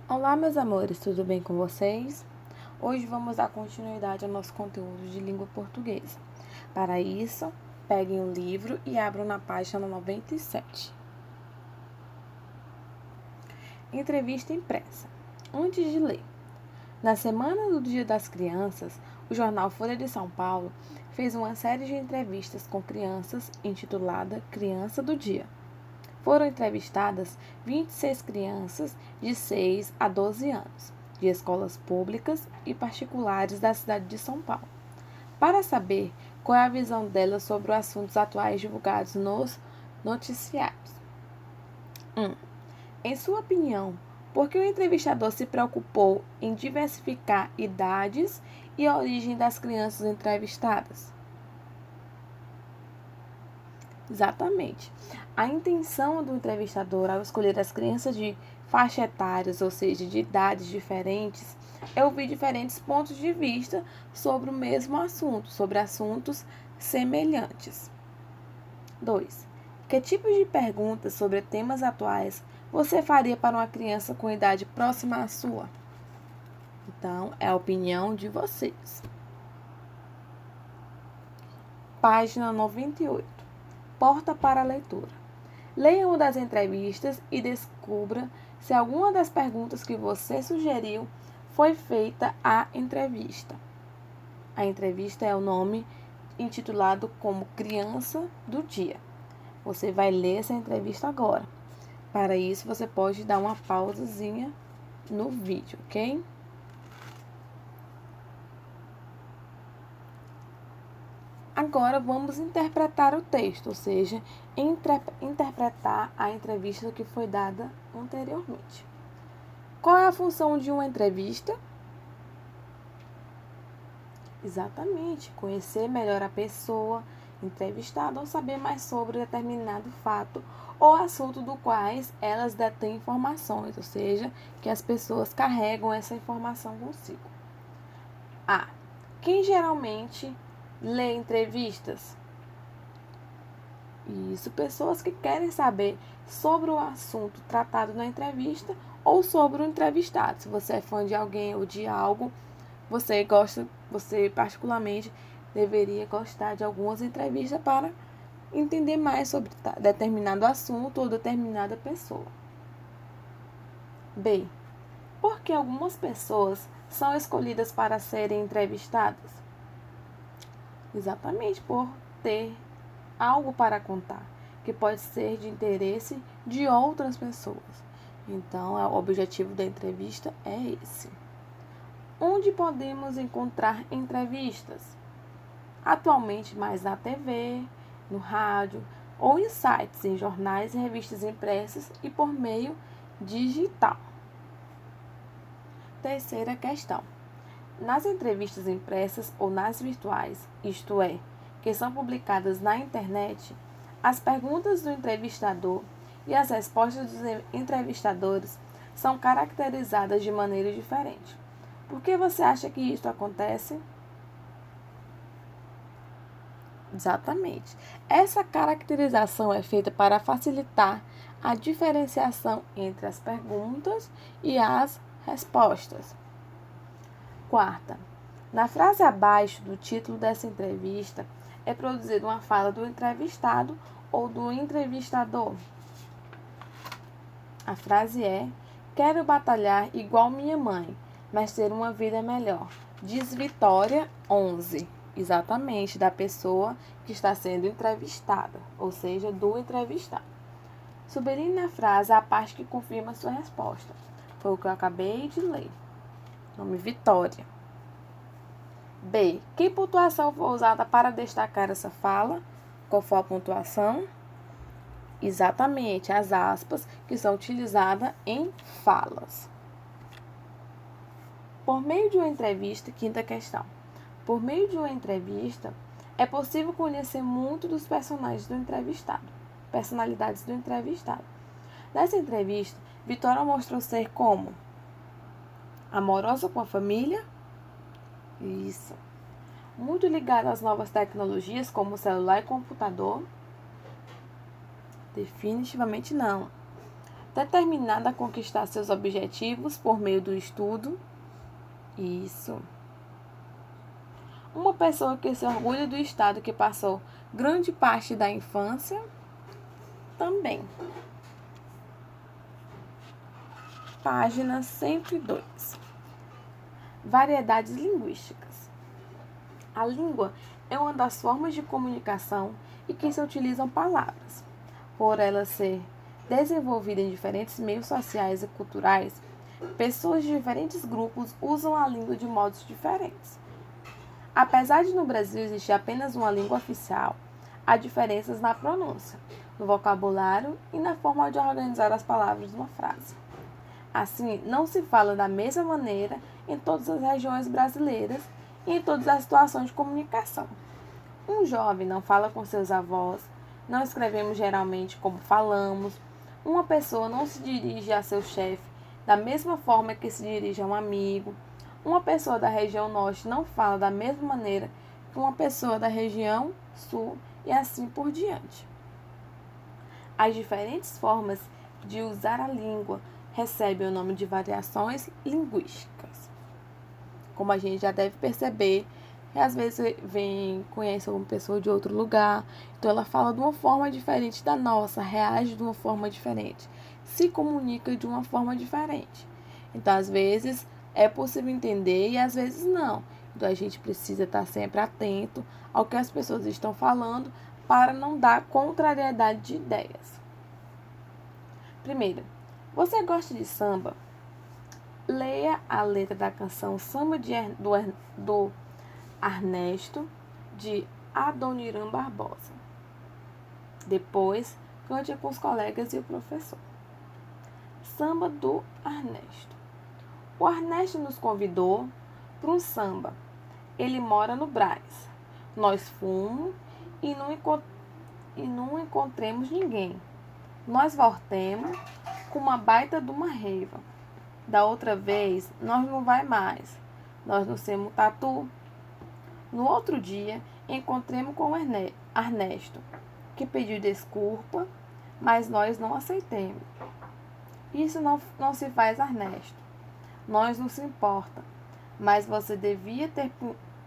Olá, meus amores, tudo bem com vocês? Hoje vamos dar continuidade ao nosso conteúdo de língua portuguesa. Para isso, peguem o livro e abram na página 97. Entrevista impressa. Antes de ler. Na semana do Dia das Crianças, o jornal Folha de São Paulo fez uma série de entrevistas com crianças intitulada Criança do Dia. Foram entrevistadas 26 crianças de 6 a 12 anos, de escolas públicas e particulares da cidade de São Paulo, para saber qual é a visão delas sobre os assuntos atuais divulgados nos noticiários. 1. Em sua opinião, por que o entrevistador se preocupou em diversificar idades e a origem das crianças entrevistadas? Exatamente. A intenção do entrevistador ao escolher as crianças de faixa etárias, ou seja, de idades diferentes, é ouvir diferentes pontos de vista sobre o mesmo assunto, sobre assuntos semelhantes. 2. Que tipo de perguntas sobre temas atuais você faria para uma criança com idade próxima à sua? Então, é a opinião de vocês. Página 98. Porta para a leitura. Leia uma das entrevistas e descubra se alguma das perguntas que você sugeriu foi feita à entrevista. A entrevista é o nome intitulado como Criança do Dia. Você vai ler essa entrevista agora. Para isso, você pode dar uma pausazinha no vídeo, ok? Agora vamos interpretar o texto, ou seja, interpretar a entrevista que foi dada anteriormente. Qual é a função de uma entrevista? Exatamente, conhecer melhor a pessoa entrevistada ou saber mais sobre determinado fato ou assunto do quais elas detêm informações, ou seja, que as pessoas carregam essa informação consigo. A. Quem geralmente lê entrevistas? Isso, pessoas que querem saber sobre o assunto tratado na entrevista ou sobre o entrevistado. Se você é fã de alguém ou de algo, você particularmente deveria gostar de algumas entrevistas para entender mais sobre determinado assunto ou determinada pessoa. B. Por que algumas pessoas são escolhidas para serem entrevistadas? Exatamente por ter algo para contar, que pode ser de interesse de outras pessoas. Então, o objetivo da entrevista é esse. Onde podemos encontrar entrevistas? Atualmente, mais na TV, no rádio ou em sites, em jornais e revistas impressas e por meio digital. Terceira questão. Nas entrevistas impressas ou nas virtuais, isto é, que são publicadas na internet, as perguntas do entrevistador e as respostas dos entrevistadores são caracterizadas de maneira diferente. Por que você acha que isso acontece? Exatamente. Essa caracterização é feita para facilitar a diferenciação entre as perguntas e as respostas. Quarta, na frase abaixo do título dessa entrevista é produzida uma fala do entrevistado ou do entrevistador. A frase é: quero batalhar igual minha mãe, mas ter uma vida melhor. Diz Vitória 11. Exatamente, da pessoa que está sendo entrevistada, ou seja, do entrevistado. Sublinhe na frase a parte que confirma a sua resposta. Foi o que eu acabei de ler. Nome Vitória. B. Que pontuação foi usada para destacar essa fala? Qual foi a pontuação? Exatamente, as aspas que são utilizadas em falas. Por meio de uma entrevista, quinta questão. Por meio de uma entrevista, é possível conhecer muito dos personagens do entrevistado, personalidades do entrevistado. Nessa entrevista, Vitória mostrou ser como? Amorosa com a família? Isso. Muito ligada às novas tecnologias, como celular e computador? Definitivamente não. Determinada a conquistar seus objetivos por meio do estudo. Isso. Uma pessoa que se orgulha do estado que passou grande parte da infância. Também. Página 102. Variedades linguísticas. A língua é uma das formas de comunicação em que se utilizam palavras. Por ela ser desenvolvida em diferentes meios sociais e culturais, pessoas de diferentes grupos usam a língua de modos diferentes. Apesar de no Brasil existir apenas uma língua oficial, há diferenças na pronúncia, no vocabulário e na forma de organizar as palavras de uma frase. Assim, não se fala da mesma maneira em todas as regiões brasileiras e em todas as situações de comunicação. Um jovem não fala com seus avós, não escrevemos geralmente como falamos, uma pessoa não se dirige a seu chefe da mesma forma que se dirige a um amigo, uma pessoa da região norte não fala da mesma maneira que uma pessoa da região sul e assim por diante. As diferentes formas de usar a língua recebem o nome de variações linguísticas. Como a gente já deve perceber, às vezes conhece alguma pessoa de outro lugar, então ela fala de uma forma diferente da nossa, reage de uma forma diferente, se comunica de uma forma diferente. Então, às vezes, é possível entender e às vezes não. Então, a gente precisa estar sempre atento ao que as pessoas estão falando para não dar contrariedade de ideias. Primeiro, você gosta de samba? Leia a letra da canção Samba do Ernesto, de Adoniran Barbosa. Depois, cante com os colegas e o professor. Samba do Ernesto. O Ernesto nos convidou para um samba. Ele mora no Brás. Nós fomos e não encontremos ninguém. Nós voltemos com uma baita de uma raiva. Da outra vez, nós não vai mais. Nós não temos tatu. No outro dia, encontremos com o Ernesto, que pediu desculpa, mas nós não aceitemos. Isso não se faz, Ernesto. Nós não se importa, mas você devia ter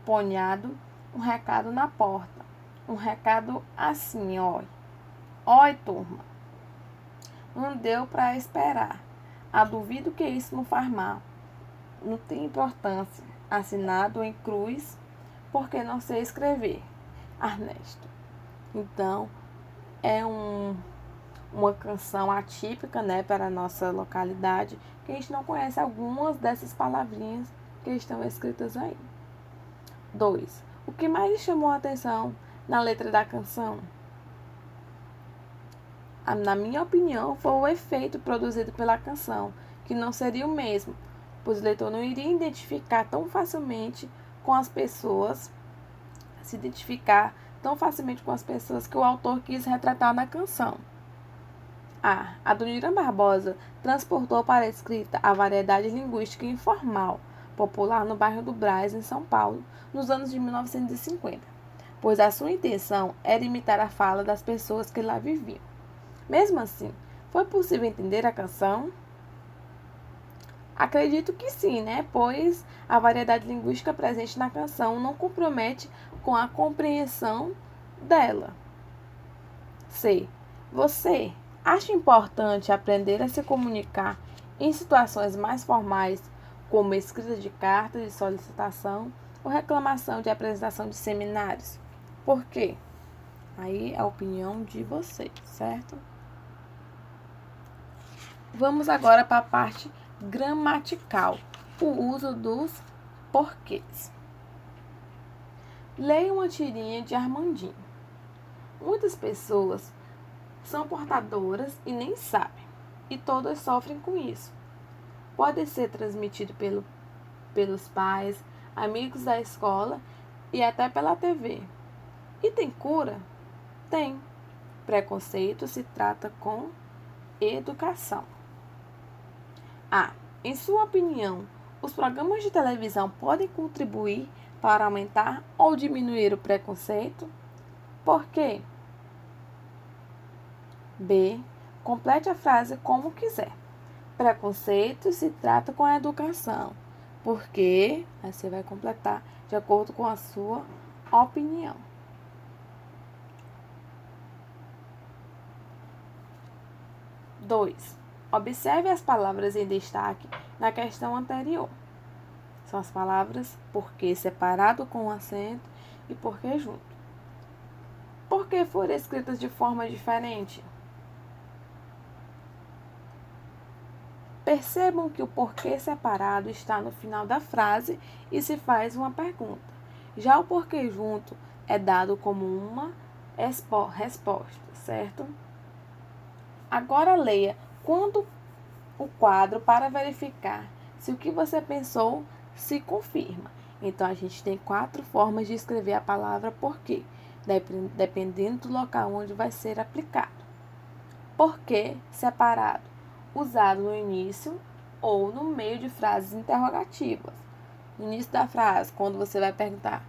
ponhado um recado na porta. Um recado assim, ó. Oi, turma. Não deu para esperar. Duvido que isso não faz mal. Não tem importância. Assinado em cruz, porque não sei escrever. Ernesto. Então, é uma canção atípica, né, para a nossa localidade, que a gente não conhece algumas dessas palavrinhas que estão escritas aí. 2. O que mais lhe chamou a atenção na letra da canção? Na minha opinião, foi o efeito produzido pela canção, que não seria o mesmo, pois o leitor não iria identificar tão facilmente com as pessoas, que o autor quis retratar na canção. Adoniran Barbosa transportou para a escrita a variedade linguística informal, popular no bairro do Brás, em São Paulo, nos anos de 1950, pois a sua intenção era imitar a fala das pessoas que lá viviam. Mesmo assim, foi possível entender a canção? Acredito que sim, né? Pois a variedade linguística presente na canção não compromete com a compreensão dela. C. Você acha importante aprender a se comunicar em situações mais formais, como escrita de cartas de solicitação ou reclamação de apresentação de seminários? Por quê? Aí é a opinião de vocês, certo? Vamos agora para a parte gramatical, o uso dos porquês. Leia uma tirinha de Armandinho. Muitas pessoas são portadoras e nem sabem, e todas sofrem com isso. Pode ser transmitido pelos pais, amigos da escola e até pela TV. E tem cura? Tem. Preconceito se trata com educação. Em sua opinião, os programas de televisão podem contribuir para aumentar ou diminuir o preconceito? Por quê? B. Complete a frase como quiser. Preconceito se trata com a educação. Porque, aí você vai completar de acordo com a sua opinião. 2. Observe as palavras em destaque na questão anterior. São as palavras porque separado com acento e porque junto. Por que foram escritas de forma diferente? Percebam que o porquê separado está no final da frase e se faz uma pergunta. Já o porquê junto é dado como uma resposta, certo? Agora leia quando o quadro para verificar se o que você pensou se confirma. Então, a gente tem 4 formas de escrever a palavra porquê, dependendo do local onde vai ser aplicado. Porquê separado, usado no início ou no meio de frases interrogativas. No início da frase, quando você vai perguntar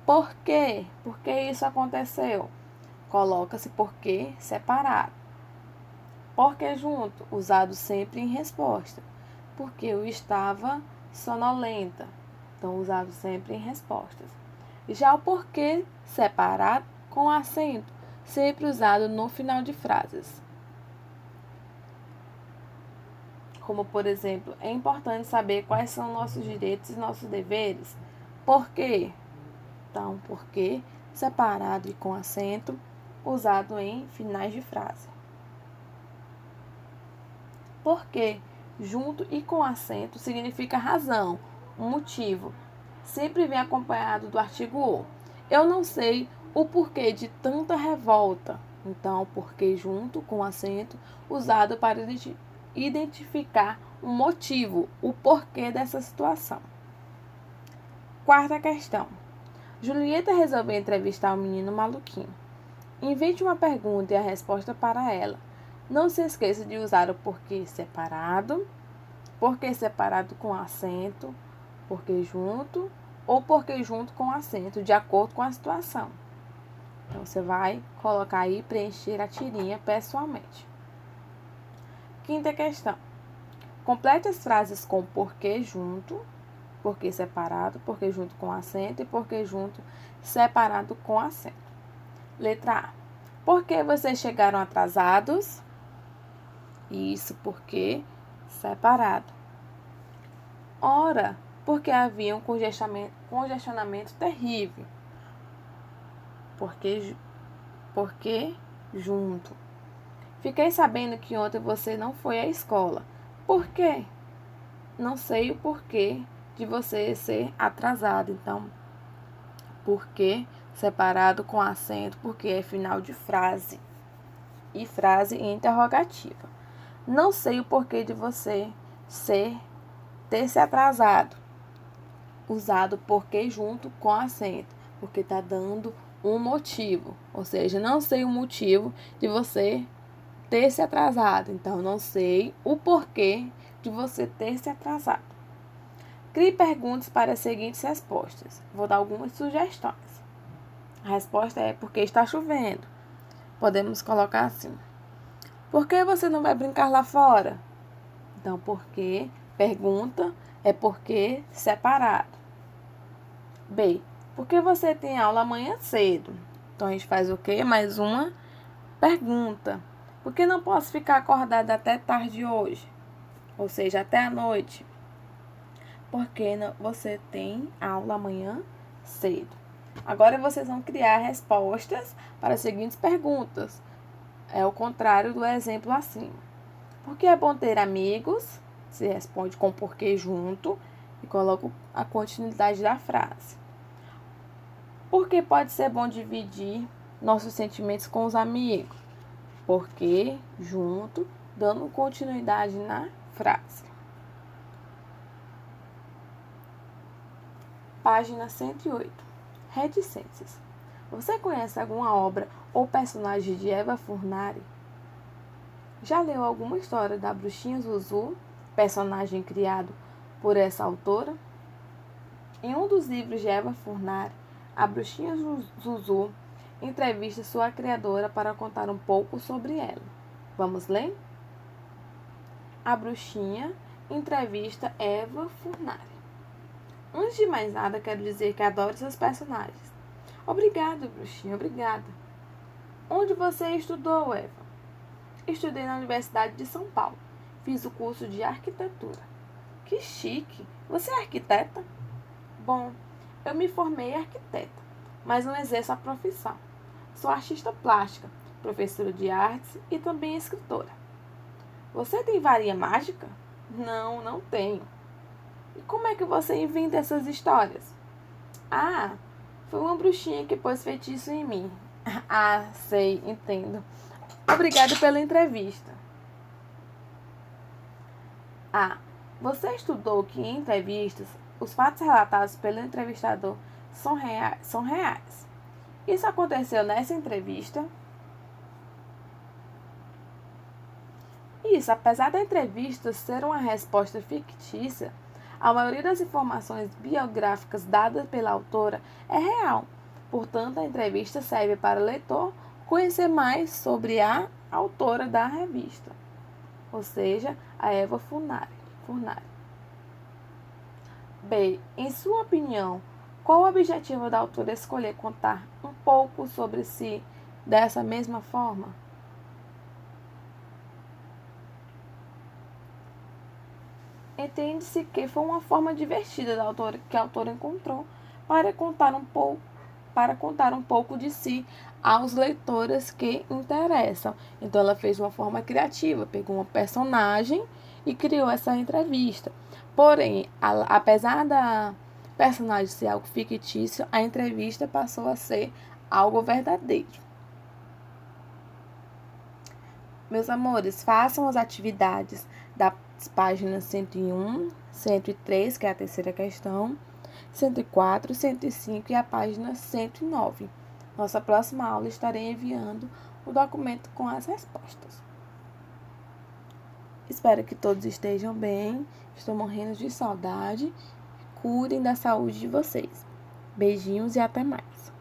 por quê? Por que isso aconteceu? Coloca-se porquê separado. Porque junto, usado sempre em resposta. Porque eu estava sonolenta. Então, usado sempre em respostas. Já o porquê separado com acento, sempre usado no final de frases. Como, por exemplo, é importante saber quais são nossos direitos e nossos deveres. Por quê? Então, porquê separado e com acento, usado em finais de frase. Porque junto e com acento significa razão, um motivo. Sempre vem acompanhado do artigo o. Eu não sei o porquê de tanta revolta. Então, porque junto com acento, usado para identificar um motivo, o porquê dessa situação. 4ª questão. Julieta resolveu entrevistar o menino maluquinho. Invente uma pergunta e a resposta para ela. Não se esqueça de usar o porquê separado com acento, porquê junto ou porquê junto com acento, de acordo com a situação. Então, você vai colocar aí e preencher a tirinha pessoalmente. 5ª questão. Complete as frases com porquê junto, porquê separado, porquê junto com acento e porquê junto separado com acento. Letra A. Por que vocês chegaram atrasados? Isso, porque separado. Ora, porque havia um congestionamento terrível. Porque junto. Fiquei sabendo que ontem você não foi à escola. Por quê? Não sei o porquê de você ser atrasado. Então, porquê separado com acento, porque é final de frase. E frase interrogativa. Não sei o porquê de você ter se atrasado. Usado porquê junto com acento, porque está dando um motivo. Ou seja, não sei o motivo de você ter se atrasado. Então, não sei o porquê de você ter se atrasado. Crie perguntas para as seguintes respostas. Vou dar algumas sugestões. A resposta é porque está chovendo. Podemos colocar assim. Por que você não vai brincar lá fora? Então, porque, pergunta, é porque separado. B. Por que você tem aula amanhã cedo? Então, a gente faz o quê? Mais uma pergunta. Por que não posso ficar acordada até tarde hoje? Ou seja, até a noite. Porque você tem aula amanhã cedo. Agora, vocês vão criar respostas para as seguintes perguntas. É o contrário do exemplo acima. Por que é bom ter amigos? Se responde com porquê junto e coloca a continuidade da frase. Por que pode ser bom dividir nossos sentimentos com os amigos? Porque junto, dando continuidade na frase. Página 108. Reticências. Você conhece alguma obra ou personagem de Eva Furnari? Já leu alguma história da Bruxinha Zuzu, personagem criado por essa autora? Em um dos livros de Eva Furnari, a Bruxinha Zuzu entrevista sua criadora para contar um pouco sobre ela. Vamos ler? A Bruxinha entrevista Eva Furnari. Antes de mais nada, quero dizer que adoro seus personagens. Obrigada, Bruxinha, obrigada. Onde você estudou, Eva? Estudei na Universidade de São Paulo. Fiz o curso de arquitetura. Que chique! Você é arquiteta? Bom, eu me formei arquiteta, mas não exerço a profissão. Sou artista plástica, professora de artes e também escritora. Você tem varinha mágica? Não, não tenho. E como é que você inventa essas histórias? Ah, foi uma bruxinha que pôs feitiço em mim. Ah, sei, entendo. Obrigada pela entrevista. Ah, você estudou que em entrevistas os fatos relatados pelo entrevistador são reais. Isso aconteceu nessa entrevista? Isso, apesar da entrevista ser uma resposta fictícia, a maioria das informações biográficas dadas pela autora é real. Portanto, a entrevista serve para o leitor conhecer mais sobre a autora da revista, ou seja, a Eva Furnari. B. Em sua opinião, qual o objetivo da autora escolher contar um pouco sobre si dessa mesma forma? Entende-se que foi uma forma divertida da autora que a autora encontrou para contar um pouco de si aos leitores que interessam. Então ela fez de uma forma criativa, pegou uma personagem e criou essa entrevista. Porém, apesar da personagem ser algo fictício, a entrevista passou a ser algo verdadeiro. Meus amores, façam as atividades das páginas 101, 103, que é a terceira questão, 104, 105 e a página 109. Nossa próxima aula estarei enviando o documento com as respostas. Espero que todos estejam bem. Estou morrendo de saudade. Cuidem da saúde de vocês. Beijinhos e até mais.